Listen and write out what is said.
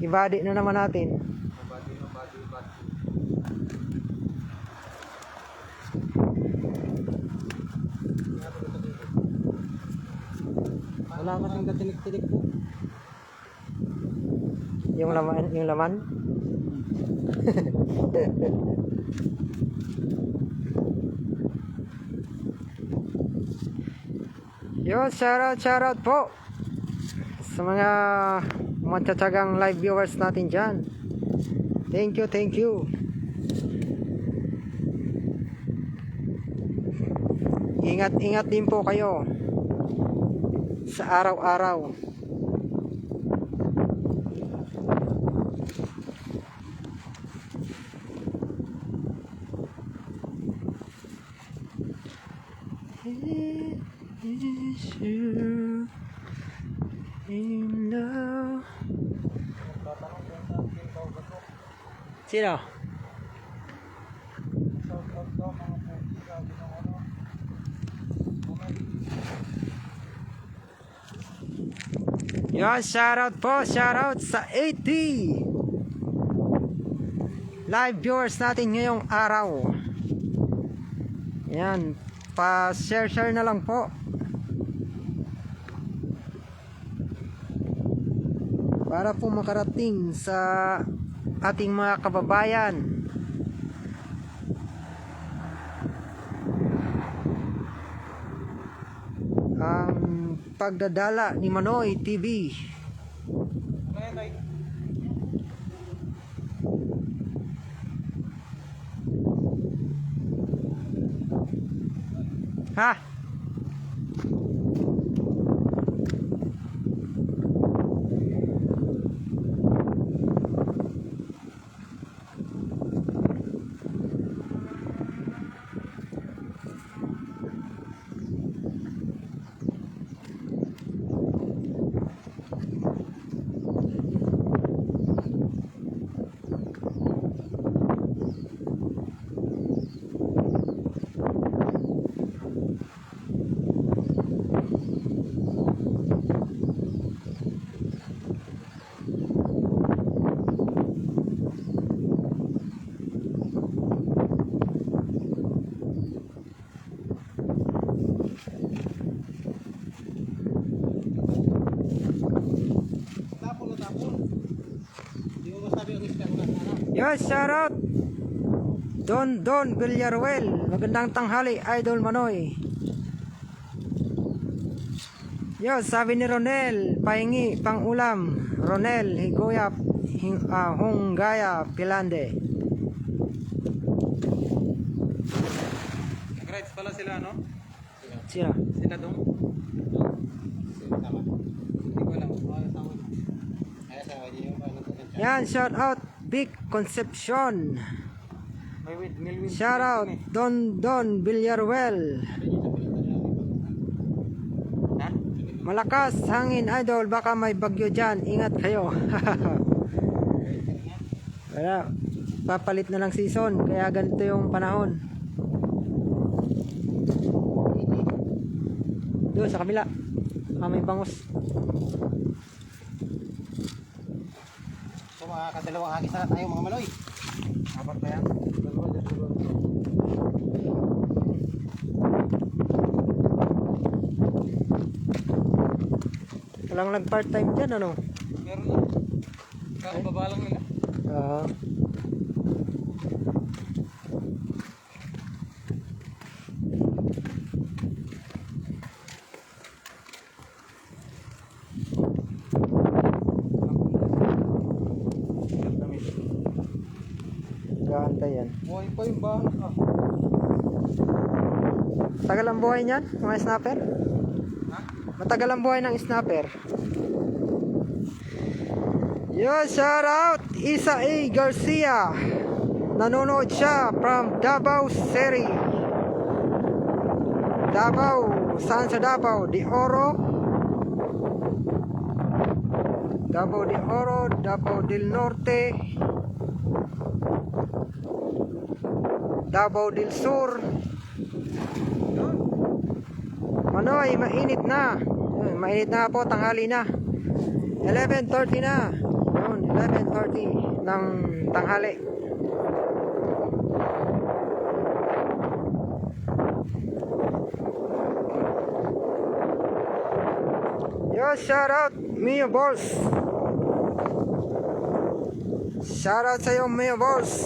I-body na naman natin. Wala kasing katinik-tinik po. Yung laman. Yo, shoutout po sa mga matatagang live viewers natin dyan. Thank you. Ingat din po kayo sa araw-araw. Sino? Yan, shoutout sa 80 live viewers natin ngayong araw. Yan, pa-share na lang po para po makarating sa ating mga kababayan ang pagdadala ni Manoy TV. Ha? Yo, shoutout Don Villaruel. Magandang tanghali, Idol Manoy. Yo, sabi ni Ronel, pahingi pang ulam. Ronel Higoya Hunggaya Pilande. Congrats pala sila, no? Sino? Sila dong? Tama. Hindi ko alam. Yan, shoutout Big Concepcion. Shoutout Don Villaruel. Malakas hangin, Idol, baka may bagyo dyan, ingat kayo. Wala, papalit na lang season, kaya ganito yung panahon. Doon sa kabila, may bangos. So mga kadalawang hagis na tayo mga Manoy. Apat pa yan? Walang nag-part time dyan, ano? Meron na. Kakababa lang nila. Gaantay yan. Buhay pa yung bahan ka. Tagal ang buhay niyan, mga snapper? Ha? Matagal ang buhay ng snapper. Yo, shout out Isa A. Garcia. Nanonood siya from Davao City. Davao, saan sa Davao? De Oro, Davao de Oro, Davao del Norte, Davao del Sur. Manoy, mainit na. Yun, mainit na po, tanghali na. 11:30 na. Yun, 11:30 ng tanghali. Yo, shout out Mio Balls. Shout out sa iyo Mio Balls.